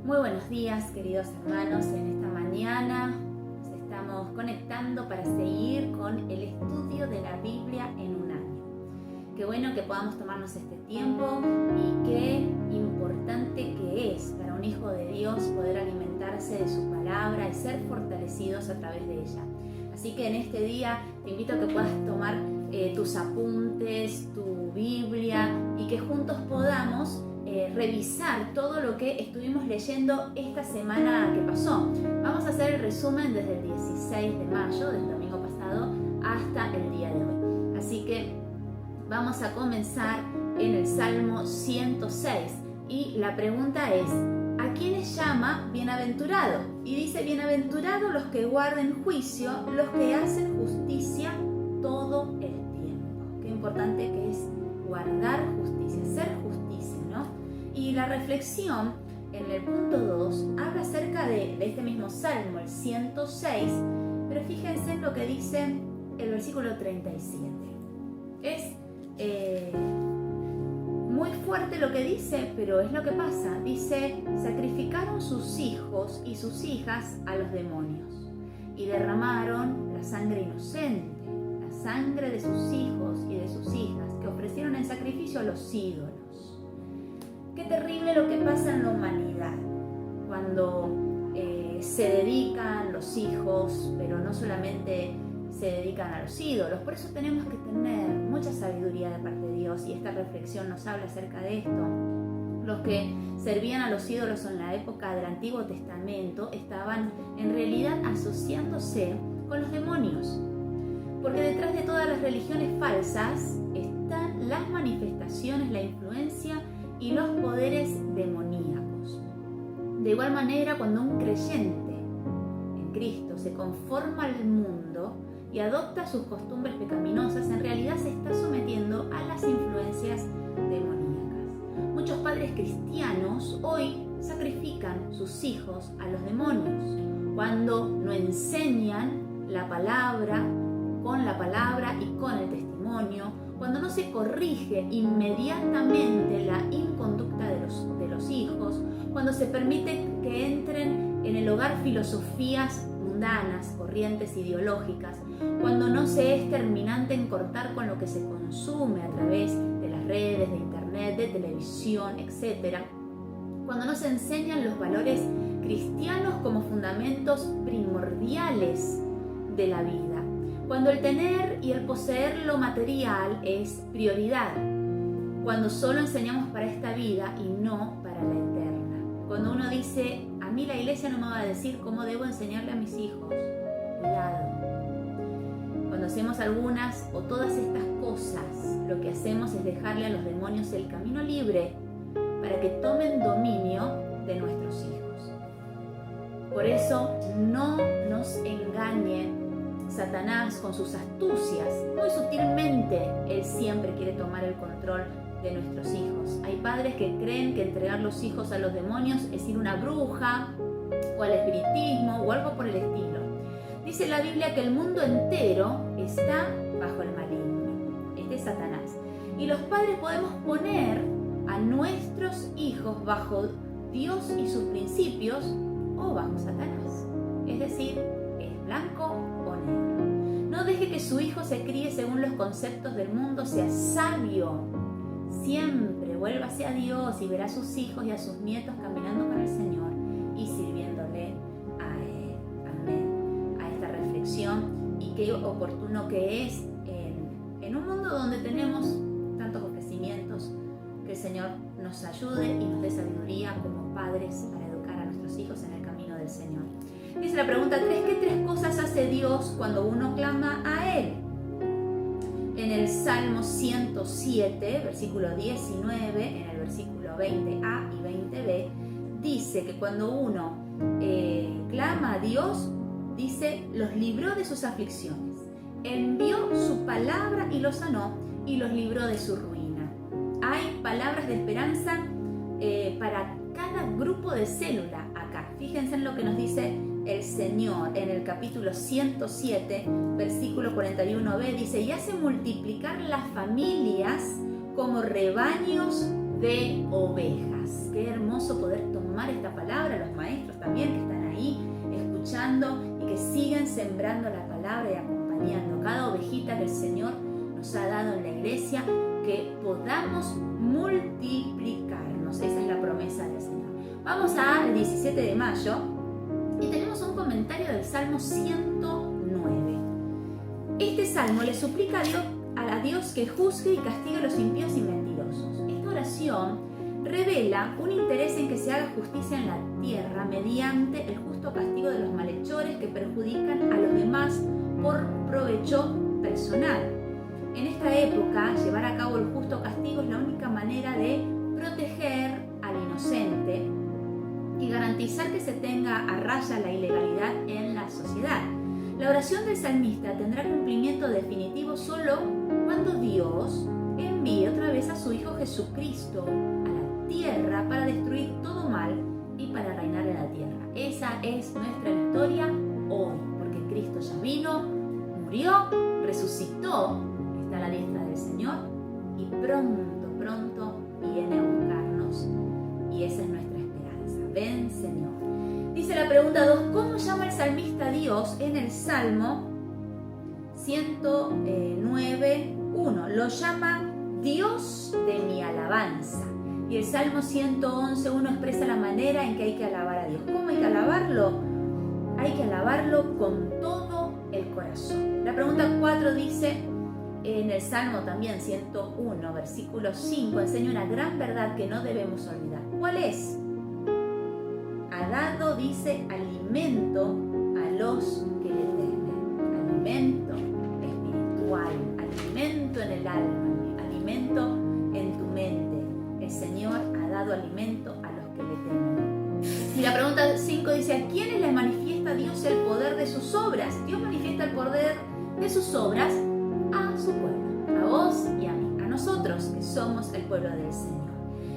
Muy buenos días, queridos hermanos. En esta mañana nos estamos conectando para seguir con el estudio de la Biblia en un año. Qué bueno que podamos tomarnos este tiempo y qué importante que es para un hijo de Dios poder alimentarse de su palabra y ser fortalecidos a través de ella. Así que en este día te invito a que puedas tomar tus apuntes, tu Biblia y que juntos podamos revisar todo lo que estuvimos leyendo esta semana que pasó. Vamos a hacer el resumen desde el 16 de mayo, del domingo pasado, hasta el día de hoy. Así que vamos a comenzar en el Salmo 106 y la pregunta es: ¿a quiénes llama bienaventurado? Y dice: bienaventurados los que guarden juicio, los que hacen justicia todo el tiempo. Qué importante que es guardar justicia, ser justicia, ¿no? Y la reflexión en el punto 2 habla acerca de este mismo Salmo, el 106, pero fíjense en lo que dice el versículo 37. Es muy fuerte lo que dice, pero es lo que pasa. Dice: sacrificaron sus hijos y sus hijas a los demonios y derramaron la sangre inocente, la sangre de sus hijos y de sus hijas, que ofrecieron en sacrificio a los ídolos. Qué terrible lo que pasa en la humanidad cuando se dedican los hijos, pero no solamente se dedican a los ídolos. Por eso tenemos que tener mucha sabiduría de parte de Dios, y esta reflexión nos habla acerca de esto. Los que servían a los ídolos en la época del Antiguo Testamento estaban en realidad asociándose con los demonios, porque detrás de todas las religiones falsas están las manifestaciones, la influencia y los poderes demoníacos. De igual manera, cuando un creyente en Cristo se conforma al mundo y adopta sus costumbres pecaminosas, en realidad se está sometiendo a las influencias demoníacas. Muchos padres cristianos hoy sacrifican sus hijos a los demonios cuando no enseñan la palabra y con el testimonio, cuando no se corrige inmediatamente la inconducta de los hijos, cuando se permite que entren en el hogar filosofías mundanas, corrientes ideológicas, cuando no se es terminante en cortar con lo que se consume a través de las redes, de internet, de televisión, etc. Cuando no se enseñan los valores cristianos como fundamentos primordiales de la vida. Cuando el tener y el poseer lo material es prioridad. Cuando solo enseñamos para esta vida y no para la eterna. Cuando uno dice: a mí la iglesia no me va a decir cómo debo enseñarle a mis hijos. Cuidado. Cuando hacemos algunas o todas estas cosas, lo que hacemos es dejarle a los demonios el camino libre para que tomen dominio de nuestros hijos. Por eso no nos engañe Satanás con sus astucias. Muy sutilmente él siempre quiere tomar el control de nuestros hijos. Hay padres que creen que entregar los hijos a los demonios es ir a una bruja o al espiritismo o algo por el estilo. Dice la Biblia que el mundo entero está bajo el maligno. Este es Satanás. Y los padres podemos poner a nuestros hijos bajo Dios y sus principios o bajo Satanás. Es decir, es blanco o negro. No deje que su hijo se críe según los conceptos del mundo, sea sabio. Siempre vuélvase a Dios y verá a sus hijos y a sus nietos caminando con el Señor y sirviéndole a Él. Amén. A esta reflexión, y qué oportuno que es en un mundo donde tenemos tantos ofrecimientos, que el Señor nos ayude y nos dé sabiduría como padres para educar a nuestros hijos en el camino del Señor. Dice la pregunta 3: ¿qué tres cosas hace Dios cuando uno clama a Él? En el Salmo 107, versículo 19, en el versículo 20a y 20b, dice que cuando uno clama a Dios, dice: los libró de sus aflicciones, envió su palabra y los sanó, y los libró de su ruina. Hay palabras de esperanza para cada grupo de célula acá. Fíjense en lo que nos dice el Señor en el capítulo 107, versículo 41b. Dice: y hace multiplicar las familias como rebaños de ovejas. Qué hermoso poder tomar esta palabra, los maestros también que están ahí escuchando y que siguen sembrando la palabra y acompañando cada ovejita que el Señor nos ha dado en la iglesia, que podamos multiplicarnos. Esa es la promesa del Señor. Vamos al 17 de mayo y tenemos un comentario del Salmo 109. Este salmo le suplica a Dios que juzgue y castigue a los impíos y mentirosos. Esta oración revela un interés en que se haga justicia en la tierra mediante el justo castigo de los malhechores que perjudican a los demás por provecho personal. En esta época, llevar a cabo el justo castigo es la única manera de proteger al inocente y garantizar que se tenga a raya la ilegalidad en la sociedad. La oración del salmista tendrá cumplimiento definitivo solo cuando Dios envíe otra vez a su Hijo Jesucristo a la tierra para destruir todo mal y para reinar en la tierra. Esa es nuestra historia hoy, porque Cristo ya vino, murió, resucitó, está a la diestra del Señor y pronto viene a buscarnos. Y esa es nuestra esperanza. Ven, Señor. Dice la pregunta 2, ¿cómo llama el salmista a Dios en el Salmo 109:1? Lo llama Dios de mi alabanza. Y el Salmo 111:1 expresa la manera en que hay que alabar a Dios. ¿Cómo hay que alabarlo? Hay que alabarlo con todo el corazón. La pregunta 4 dice, en el Salmo también 101, versículo 5, enseña una gran verdad que no debemos olvidar. ¿Cuál es? Ha dado, dice, alimento a los que le temen. Alimento espiritual, alimento en el alma, alimento en tu mente. El Señor ha dado alimento a los que le temen. Y la pregunta 5 dice, ¿a quiénes les manifiesta Dios el poder de sus obras? Dios manifiesta el poder de sus obras a su pueblo, a vos y a mí, a nosotros que somos el pueblo del Señor.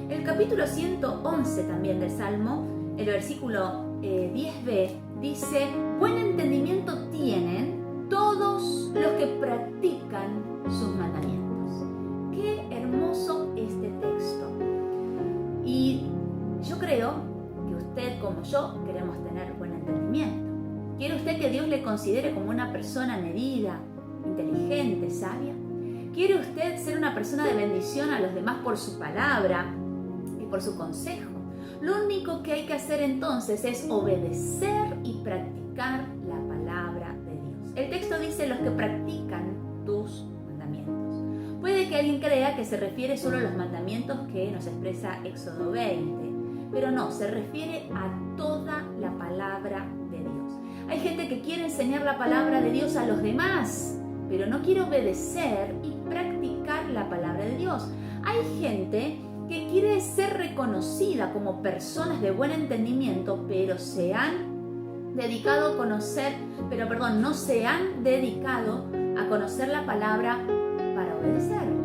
El capítulo 111 también del Salmo, el versículo 10b, dice, buen entendimiento tienen todos los que practican sus mandamientos. Qué hermoso este texto. Y yo creo que usted como yo queremos tener buen entendimiento. ¿Quiere usted que Dios le considere como una persona medida, inteligente, sabia? ¿Quiere usted ser una persona de bendición a los demás por su palabra y por su consejo? Lo único que hay que hacer entonces es obedecer y practicar la palabra de Dios. El texto dice los que practican tus mandamientos. Puede que alguien crea que se refiere solo a los mandamientos que nos expresa Éxodo 20, pero no, se refiere a toda la palabra de Dios. Hay gente que quiere enseñar la palabra de Dios a los demás, pero no quiere obedecer y practicar la palabra de Dios. Hay gente que quiere ser reconocida como personas de buen entendimiento, pero se han dedicado a conocer, no se han dedicado a conocer la palabra para obedecerla.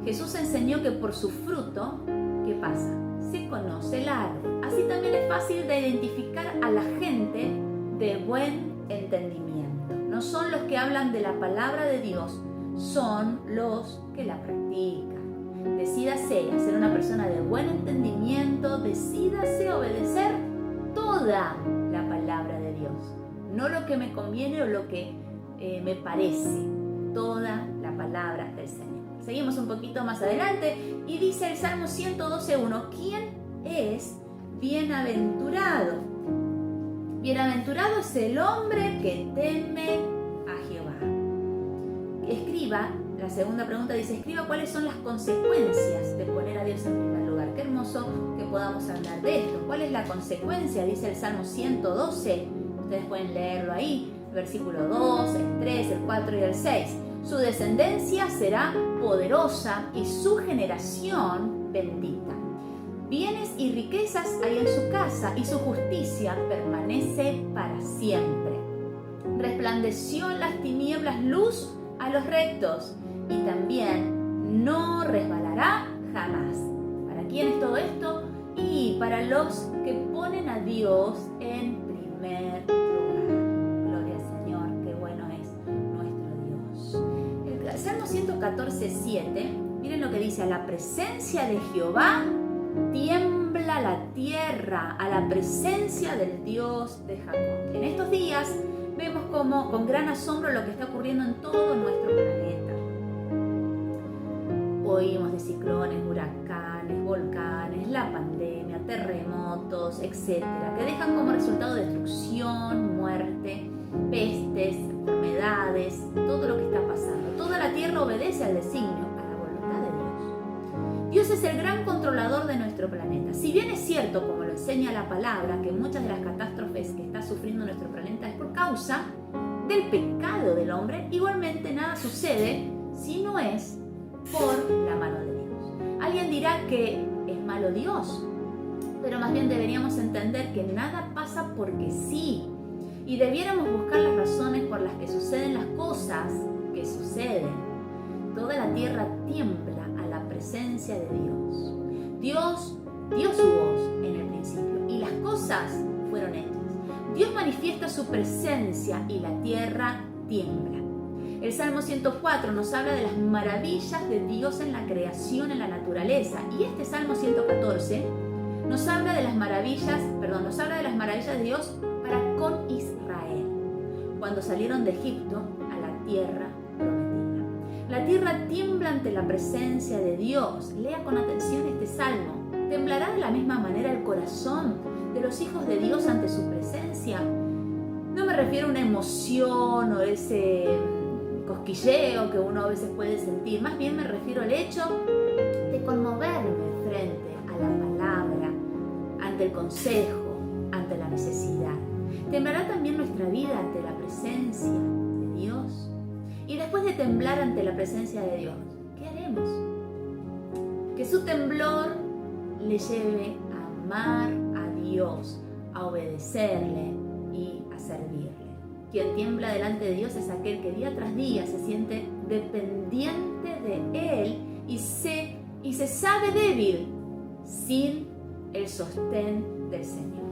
Jesús enseñó que por su fruto, ¿qué pasa? Se conoce el árbol. Así también es fácil de identificar a la gente de buen entendimiento. No son los que hablan de la palabra de Dios, son los que la practican. Decídase a ser una persona de buen entendimiento, decídase a obedecer toda la palabra de Dios, no lo que me conviene o lo que me parece, toda la palabra del Señor. Seguimos un poquito más adelante y dice el Salmo 112:1, ¿quién es bienaventurado? Bienaventurado es el hombre que teme a Jehová. Escriba. La segunda pregunta dice, escriba cuáles son las consecuencias de poner a Dios en primer lugar. Qué hermoso que podamos hablar de esto. ¿Cuál es la consecuencia? Dice el Salmo 112. Ustedes pueden leerlo ahí. Versículo 2, el 3, el 4 y el 6. Su descendencia será poderosa y su generación bendita. Bienes y riquezas hay en su casa y su justicia permanece para siempre. Resplandeció en las tinieblas luz a los rectos y también no resbalará jamás. ¿Para quién es todo esto? Y para los que ponen a Dios en primer lugar. Gloria al Señor, qué bueno es nuestro Dios. El Salmo 114:7 Miren lo que dice: a la presencia de Jehová tiembla la tierra, a la presencia del Dios de Jacob. En estos días vemos como con gran asombro lo que está ocurriendo en todo nuestro planeta. Oímos de ciclones, huracanes, volcanes, la pandemia, terremotos, etcétera, que dejan como resultado destrucción, muerte, pestes, enfermedades, todo lo que está pasando. Toda la tierra obedece al designio, a la voluntad de Dios. Dios es el gran controlador de nuestro planeta. Si bien es cierto, como lo enseña la palabra, que muchas de las catástrofes que está sufriendo nuestro planeta es por causa del pecado del hombre, igualmente nada sucede si no es por la mano de Dios. Alguien dirá que es malo Dios, pero más bien deberíamos entender que nada pasa porque sí, y debiéramos buscar las razones por las que suceden las cosas que suceden. Toda la tierra tiembla a la presencia de Dios. Dios dio su voz en el principio y las cosas fueron hechas. Dios manifiesta su presencia y la tierra tiembla. El Salmo 104 nos habla de las maravillas de Dios en la creación, en la naturaleza. Y este Salmo 114 nos habla de las maravillas de Dios para con Israel, cuando salieron de Egipto a la tierra prometida. La tierra tiembla ante la presencia de Dios. Lea con atención este Salmo. ¿Temblará de la misma manera el corazón de los hijos de Dios ante su presencia? No me refiero a una emoción o ese cosquilleo que uno a veces puede sentir, más bien me refiero al hecho de conmoverme frente a la palabra, ante el consejo, ante la necesidad. ¿Temblará también nuestra vida ante la presencia de Dios? Y después de temblar ante la presencia de Dios, ¿qué haremos? Que su temblor le lleve a amar a Dios, a obedecerle y a servirle. Quien tiembla delante de Dios es aquel que día tras día se siente dependiente de Él y se sabe débil sin el sostén del Señor.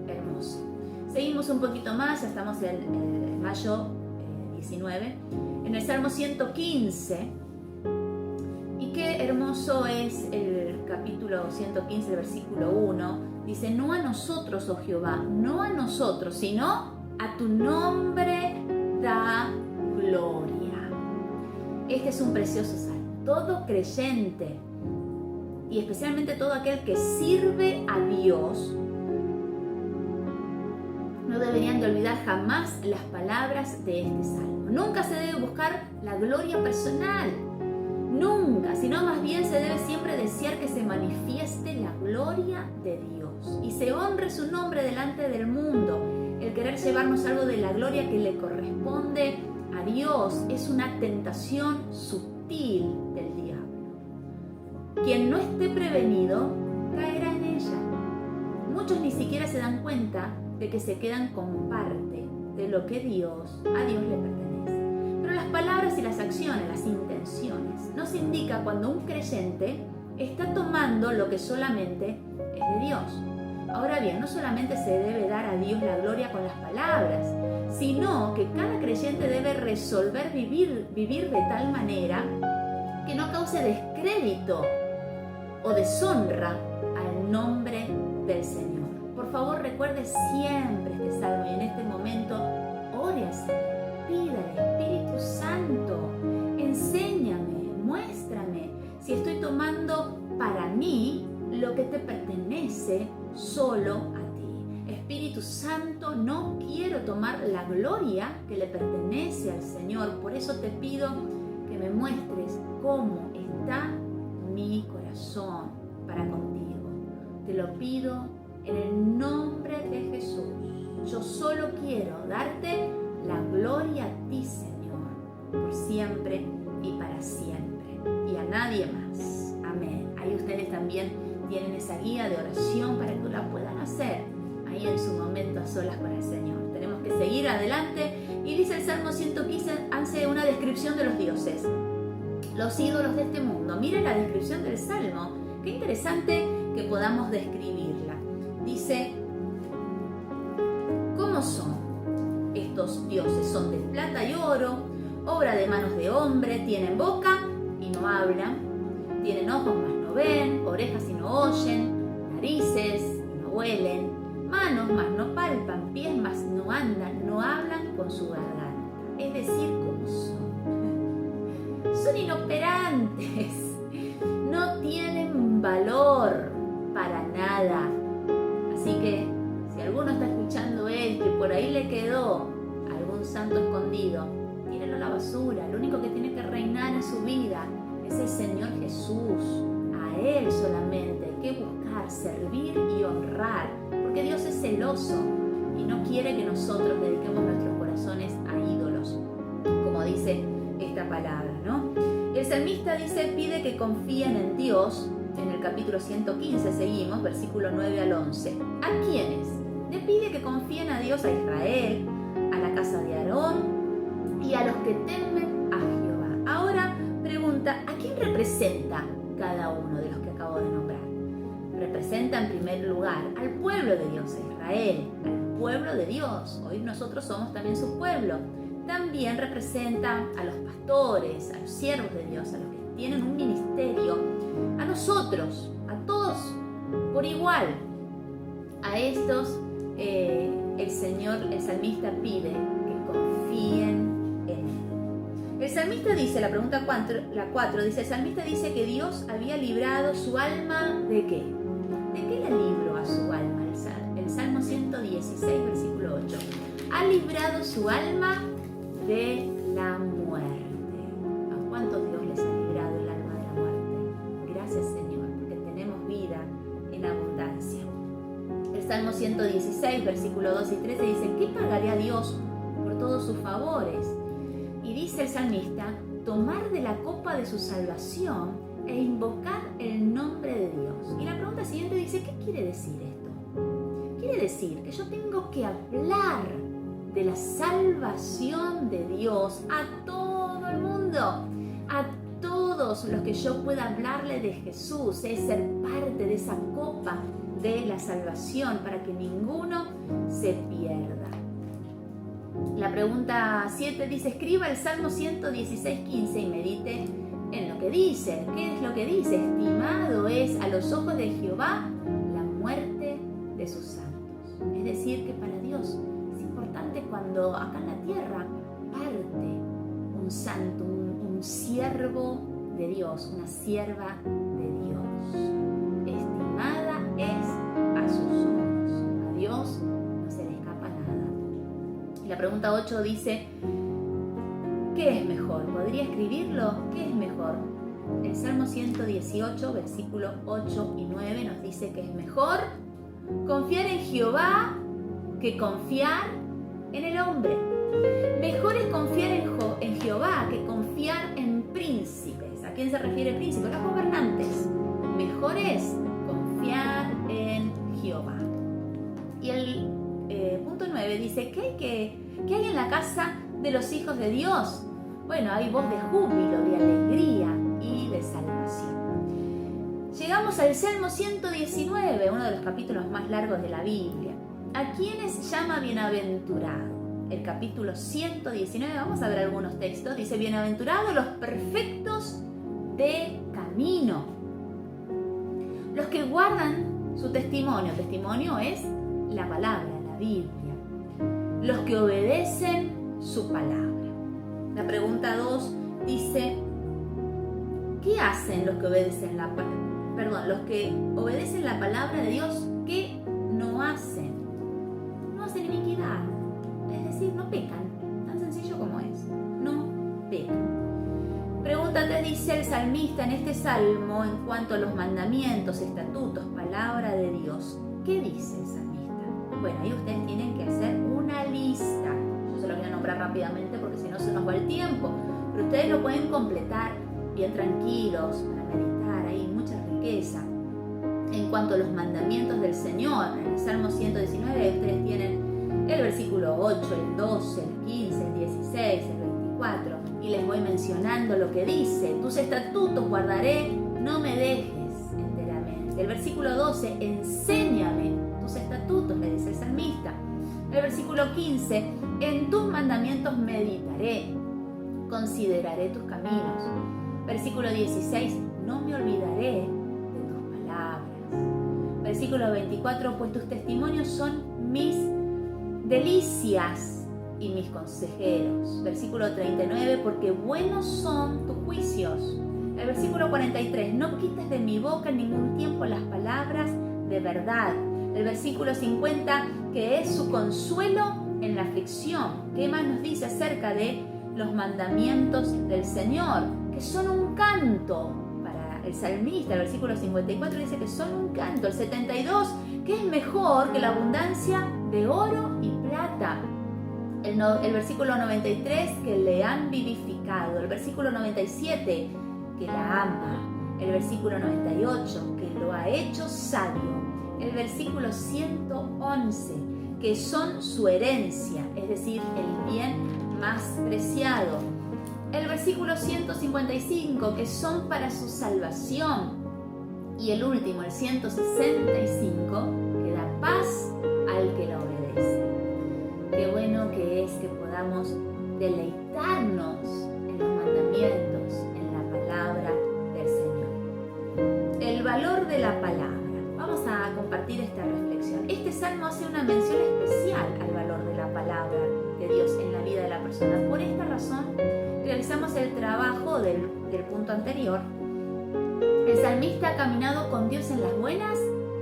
Hermoso. Seguimos un poquito más, ya estamos en mayo 19, en el Salmo 115. Y qué hermoso es el capítulo 115, el versículo 1. Dice: no a nosotros, oh Jehová, no a nosotros, sino a tu nombre da gloria. Este es un precioso salmo. Todo creyente, y especialmente todo aquel que sirve a Dios, no deberían de olvidar jamás las palabras de este salmo. Nunca se debe buscar la gloria personal, nunca, sino más bien se debe siempre desear que se manifieste la gloria de Dios y se honre su nombre delante del mundo. El querer llevarnos algo de la gloria que le corresponde a Dios es una tentación sutil del diablo. Quien no esté prevenido caerá en ella. Muchos ni siquiera se dan cuenta de que se quedan con parte de lo que a Dios le pertenece. Pero las palabras y las acciones, las intenciones, nos indica cuando un creyente está tomando lo que solamente es de Dios. Ahora bien, no solamente se debe dar a Dios la gloria con las palabras, sino que cada creyente debe resolver vivir de tal manera que no cause descrédito o deshonra al nombre del Señor. Por favor, recuerde siempre este salmo y en este momento ore al Señor. Pídale: Espíritu Santo, enséñame, muéstrame si estoy tomando para mí lo que te pertenece solo a ti. Espíritu Santo, no quiero tomar la gloria que le pertenece al Señor. Por eso te pido que me muestres cómo está mi corazón para contigo. Te lo pido en el nombre de Jesús. Yo solo quiero darte la gloria a ti, Señor, por siempre y para siempre, y a nadie más. Amén. Ahí ustedes también tienen esa guía de oración para que la puedan hacer ahí en su momento a solas con el Señor. Tenemos que seguir adelante y dice el Salmo 115, hace una descripción de los dioses, los ídolos de este mundo. Miren la descripción del Salmo, qué interesante que podamos describirla. Dice: ¿cómo son estos dioses? Son de plata y oro, obra de manos de hombre, tienen boca y no hablan, tienen ojos mas no ven, orejas y no oyen, narices y no huelen, manos mas no palpan, pies mas no andan, no hablan con su garganta. Es decir, ¿cómo son? Son inoperantes, no tienen valor para nada. Así que si alguno está escuchando esto y por ahí le quedó algún santo escondido, tíralo a la basura. Lo único que tiene que reinar en su vida es el Señor Jesús. A Él solamente hay que buscar, servir y honrar, porque Dios es celoso y no quiere que nosotros dediquemos nuestros corazones a ídolos, como dice esta palabra, ¿no? El salmista pide que confíen en Dios. En el capítulo 115 seguimos, versículo 9 al 11. ¿A quiénes? Le pide que confíen a Dios, a Israel, a la casa de Aarón y a los que temen a Jehová. Ahora pregunta, ¿a quién representa cada uno de los que acabo de nombrar? Representa en primer lugar al pueblo de Dios, a Israel, al pueblo de Dios. Hoy nosotros somos también su pueblo. También representa a los pastores, a los siervos de Dios, a los que tienen un ministerio, a nosotros, a todos por igual. A estos el salmista pide que confíen en Él. El salmista dice, la pregunta 4, dice, el salmista dice que Dios había librado su alma ¿de qué? ¿De qué la libró a su alma? El Salmo 116, versículo 8. Ha librado su alma de la muerte. ¿A cuántos Dios les ha librado el alma de la muerte? Gracias, Señor, porque tenemos vida en abundancia. El Salmo 116, versículo 2 y 13 dice, ¿qué pagaré a Dios por todos sus favores? Y dice el salmista, tomar de la copa de su salvación e invocar el nombre de Dios. Y la pregunta siguiente dice, ¿qué quiere decir esto? Quiere decir que yo tengo que hablar de la salvación de Dios a todo el mundo, a todos los que yo pueda hablarle de Jesús, es ser parte de esa copa de la salvación para que ninguno se pierda. La pregunta 7 dice, escriba el Salmo 116, 15 y medite en lo que dice. ¿Qué es lo que dice? Estimado es a los ojos de Jehová la muerte de sus santos. Es decir, que para Dios es importante cuando acá en la tierra parte un santo, un siervo de Dios, una sierva de Dios. Estimada es a sus ojos. A Dios no se le escapa nada. Y la pregunta 8 dice, ¿qué es mejor? ¿Podría escribirlo? ¿Qué es mejor? El Salmo 118, versículos 8 y 9 nos dice que es mejor confiar en Jehová que confiar en el hombre. Mejor es confiar en Jehová que confiar en príncipes. ¿A quién se refiere príncipe? A los gobernantes. Mejor es confiar en Jehová. Y el punto 9 dice, ¿qué hay en la casa de los hijos de Dios? Bueno, hay voz de júbilo, de alegría y de salvación. Llegamos al Salmo 119, uno de los capítulos más largos de la Biblia. ¿A quiénes llama bienaventurado? El capítulo 119, vamos a ver algunos textos. Dice, bienaventurados los perfectos de camino, los que guardan su testimonio. Testimonio es la palabra, la Biblia. Los que obedecen su palabra. La pregunta 2 dice, ¿qué hacen los que obedecen los que obedecen la palabra de Dios? ¿Qué no hacen? No hacen iniquidad, es decir, no pecan, tan sencillo como es, no pecan. Pregunta 3 dice el salmista en este salmo en cuanto a los mandamientos, estatutos, palabra de Dios. ¿Qué dice el salmista? Bueno, ahí ustedes tienen que hacer una lista. Yo se los voy a nombrar rápidamente porque si no se nos va el tiempo, pero ustedes lo pueden completar bien tranquilos para meditar, hay mucha riqueza. En cuanto a los mandamientos del Señor, en el Salmo 119 ustedes tienen el versículo 8, el 12, el 15, el 16, el 24 y les voy mencionando lo que dice. Tus estatutos guardaré, no me dejes enteramente. El versículo 12, enséñame tus estatutos, le dice el salmista. El versículo 15, en tus mandamientos meditaré, consideraré tus caminos. Versículo 16, no me olvidaré de tus palabras. Versículo 24, pues tus testimonios son mis delicias y mis consejeros. Versículo 39, porque buenos son tus juicios. El versículo 43, no quites de mi boca en ningún tiempo las palabras de verdad. El versículo 50, que es su consuelo en la aflicción. ¿Qué más nos dice acerca de los mandamientos del Señor? Que son un canto para el salmista. El versículo 54 dice que son un canto. El 72, que es mejor que la abundancia de oro y plata. El versículo 93, que le han vivificado. El versículo 97, que la ama. El versículo 98, que lo ha hecho sabio. El versículo 111, que son su herencia, es decir, el bien más preciado. El versículo 155, que son para su salvación. Y el último, el 165, que da paz al que la obedece. Qué bueno que es que podamos deleitarnos en los mandamientos, en la palabra del Señor. El valor de la palabra. Vamos a compartir esta reflexión. Este salmo hace una mención especial al valor de la palabra de Dios en la vida de la persona. Por esta razón, realizamos el trabajo del punto anterior. El salmista ha caminado con Dios en las buenas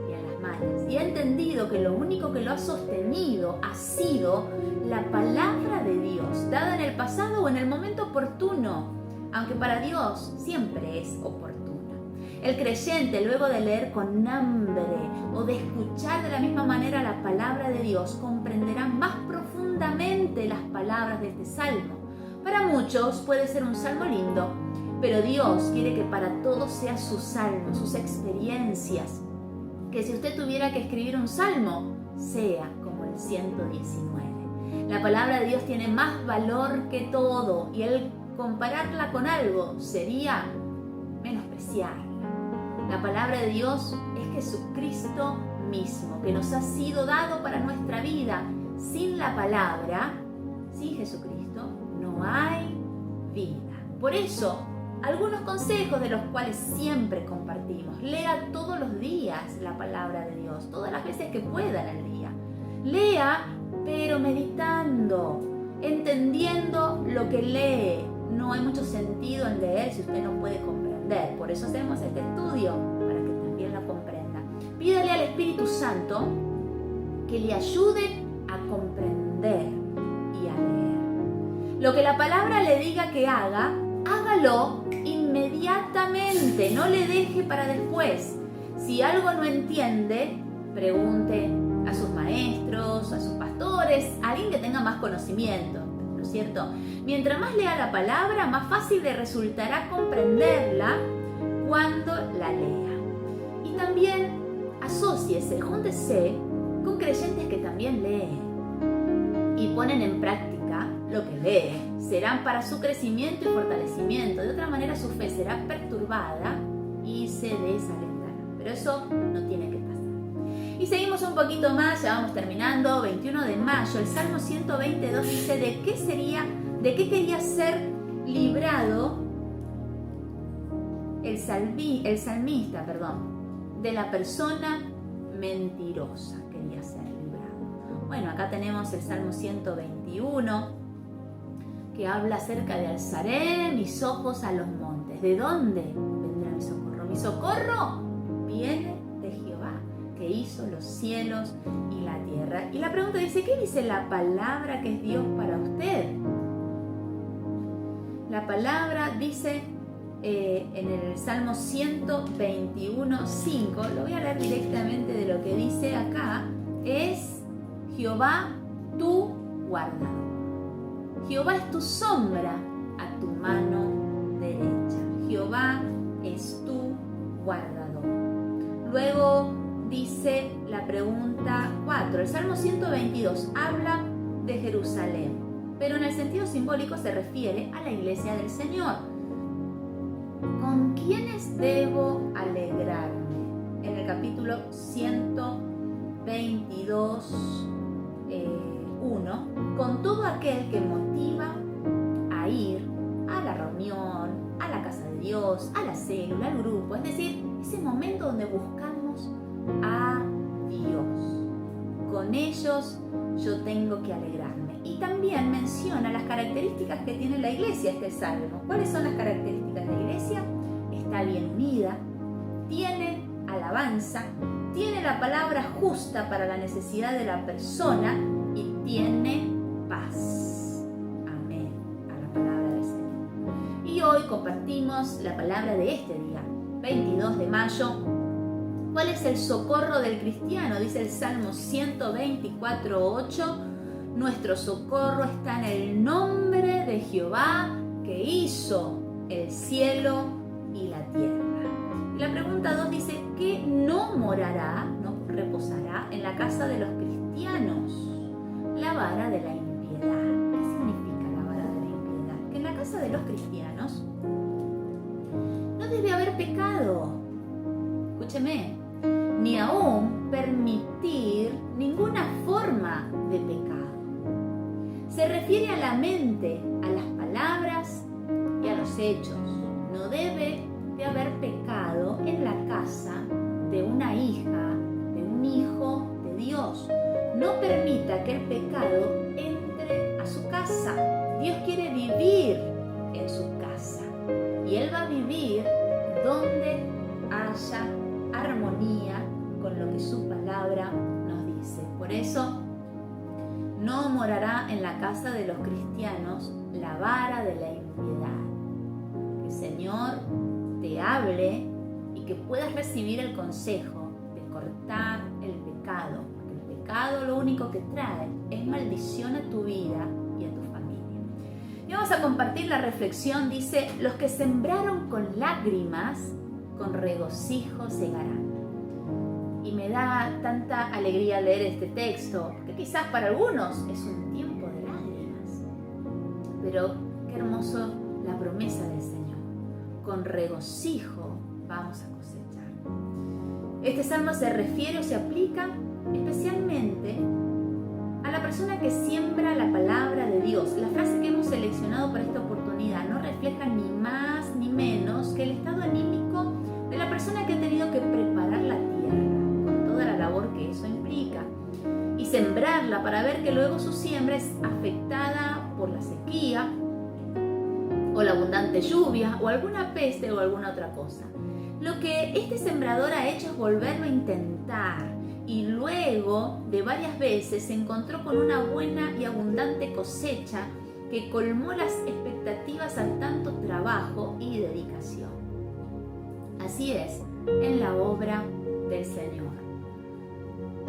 y en las malas y ha entendido que lo único que lo ha sostenido ha sido la palabra de Dios, dada en el pasado o en el momento oportuno, aunque para Dios siempre es oportuno. El creyente, luego de leer con hambre o de escuchar de la misma manera la palabra de Dios, comprenderá más profundamente las palabras de este salmo. Para muchos puede ser un salmo lindo, pero Dios quiere que para todos sea su salmo, sus experiencias. Que si usted tuviera que escribir un salmo, sea como el 119. La palabra de Dios tiene más valor que todo y el compararla con algo sería menospreciarla. La palabra de Dios es Jesucristo mismo, que nos ha sido dado para nuestra vida. Sin la palabra, sin Jesucristo, no hay vida. Por eso, algunos consejos de los cuales siempre compartimos. Lea todos los días la palabra de Dios, todas las veces que pueda en el día. Lea, pero meditando, entendiendo lo que lee. No hay mucho sentido en leer si usted no puede comprender. Por eso hacemos este estudio, para que también la comprenda. Pídale al Espíritu Santo que le ayude a comprender y a leer. Lo que la palabra le diga que haga, hágalo inmediatamente, no le deje para después. Si algo no entiende, pregunte a sus maestros, a sus pastores, a alguien que tenga más conocimiento, ¿no es cierto? Mientras más lea la palabra, más fácil le resultará comprenderla cuando la lea. Y también asóciese, júntese con creyentes que también leen y ponen en práctica lo que leen. Serán para su crecimiento y fortalecimiento. De otra manera, su fe será perturbada y se desalentará. Pero eso no tiene que pasar. Y seguimos un poquito más, ya vamos terminando. 21 de mayo, el Salmo 122 dice de qué quería ser librado el salmista, de la persona mentirosa. Quería ser librado. Bueno, acá tenemos el Salmo 121, que habla acerca de alzaré mis ojos a los montes. ¿De dónde vendrá mi socorro? Mi socorro viene de Jehová, que hizo los cielos y la tierra. Y la pregunta dice, ¿qué dice la palabra que es Dios para usted? La palabra dice en el Salmo 121:5, lo voy a leer directamente de lo que dice acá, es Jehová tu guardador. Jehová es tu sombra a tu mano derecha. Jehová es tu guardador. Luego dice la pregunta 4. El Salmo 122 habla de Jerusalén, pero en el sentido simbólico se refiere a la iglesia del Señor. ¿Con quiénes debo alegrarme? En el capítulo 122, 1, con todo aquel que motiva a ir a la reunión, a la casa de Dios, a la célula, al grupo, es decir, ese momento donde buscamos a Dios. Con ellos yo tengo que alegrarme. Y también menciona las características que tiene la iglesia este salmo. ¿Cuáles son las características de la iglesia? Está bien unida, tiene alabanza, tiene la palabra justa para la necesidad de la persona y tiene paz. Amén a la palabra del Señor. Y hoy compartimos la palabra de este día, 22 de mayo. ¿Cuál es el socorro del cristiano? Dice el Salmo 124:8. Nuestro socorro está en el nombre de Jehová que hizo el cielo y la tierra. Y la pregunta 2 dice que no morará, no reposará en la casa de los cristianos la vara de la impiedad. ¿Qué significa la vara de la impiedad? Que en la casa de los cristianos no debe haber pecado. Escúcheme, ni aún permitir ninguna forma de pecado. Se refiere a la mente, a las palabras y a los hechos. No debe de haber pecado en la casa de una hija, de un hijo de Dios. No permita que el pecado entre a su casa. Dios quiere vivir en su casa y Él va a vivir donde haya armonía con lo que su palabra nos dice. Por eso no morará en la casa de los cristianos la vara de la impiedad. Que el Señor te hable y que puedas recibir el consejo de cortar el pecado, porque el pecado lo único que trae es maldición a tu vida y a tu familia. Y vamos a compartir la reflexión. Dice: los que sembraron con lágrimas, con regocijo segarán. Y me da tanta alegría leer este texto, que quizás para algunos es un tiempo de lágrimas, pero qué hermoso la promesa del Señor. Con regocijo vamos a cosechar. Este salmo se refiere o se aplica especialmente a la persona que siembra la palabra de Dios. La frase que hemos seleccionado para esta oportunidad no refleja ni más ni menos que el estado anímico de la persona que ha tenido que preparar la tierra, con toda la labor que eso implica, y sembrarla para ver que luego su siembra es afectada por la sequía, o la abundante lluvia, o alguna peste o alguna otra cosa. Lo que este sembrador ha hecho es volverlo a intentar, y luego de varias veces se encontró con una buena y abundante cosecha que colmó las expectativas a tanto trabajo y dedicación. Así es en la obra del Señor.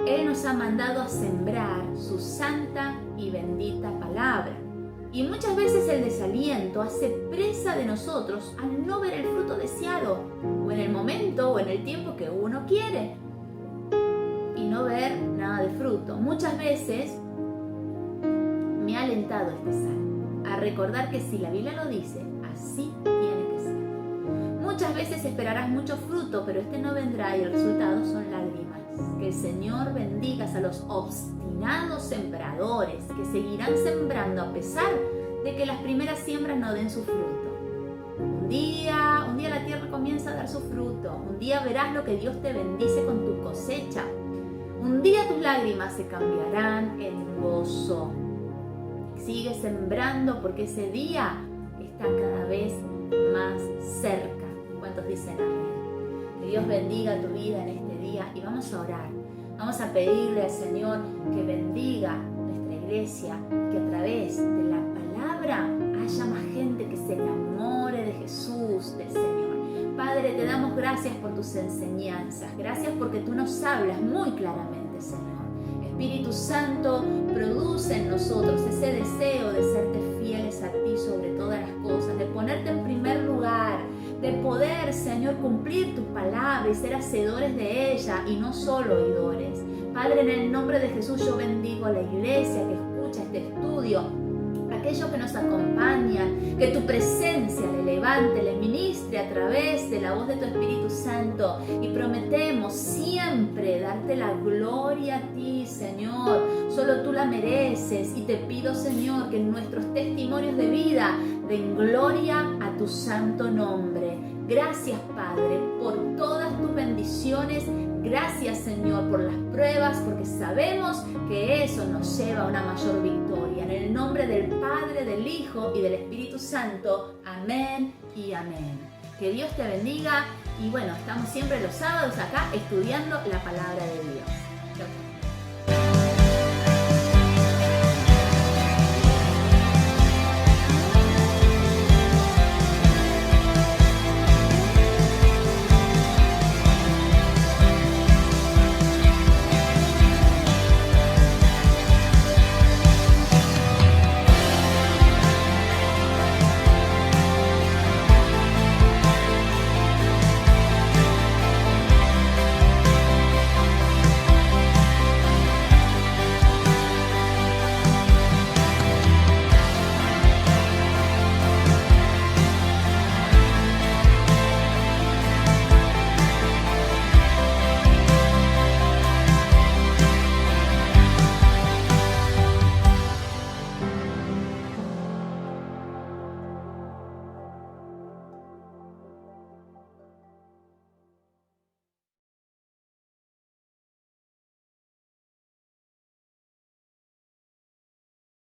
Él nos ha mandado a sembrar su santa y bendita palabra. Y muchas veces el desaliento hace presa de nosotros al no ver el fruto deseado, o en el momento o en el tiempo que uno quiere, y no ver nada de fruto. Muchas veces me ha alentado este salmo a recordar que si la Biblia lo dice, así tiene que ser. Muchas veces esperarás mucho fruto, pero este no vendrá y el resultado son lágrimas. Que el Señor bendiga a los obstinados sembradores que seguirán sembrando a pesar de que las primeras siembras no den su fruto. Un día la tierra comienza a dar su fruto. Un día verás lo que Dios te bendice con tu cosecha. Un día tus lágrimas se cambiarán en gozo. Sigue sembrando porque ese día está cada vez más cerca. ¿Cuántos dicen amén? Que Dios bendiga tu vida en este día y vamos a orar. Vamos a pedirle al Señor que bendiga nuestra iglesia, que a través de la palabra haya más gente que se enamore de Jesús, del Señor. Padre, te damos gracias por tus enseñanzas. Gracias porque tú nos hablas muy claramente, Señor. Espíritu Santo, produce en nosotros ese deseo de serte fieles a ti sobre todas las cosas, de ponerte en primer lugar, de poder, Señor, cumplir tu palabra y ser hacedores de ella y no solo oidores. Padre, en el nombre de Jesús yo bendigo a la iglesia que escucha este estudio, aquellos que nos acompañan, que tu presencia le levante, le ministre a través de la voz de tu Espíritu Santo, y prometemos siempre darte la gloria a ti, Señor. Solo tú la mereces, y te pido, Señor, que en nuestros testimonios de vida den gloria a tu santo nombre. Gracias, Padre, por todas tus bendiciones. Gracias, Señor, por las pruebas, porque sabemos que eso nos lleva a una mayor victoria. En el nombre del Padre, del Hijo y del Espíritu Santo. Amén y amén. Que Dios te bendiga. Y bueno, estamos siempre los sábados acá estudiando la palabra de Dios. Chau.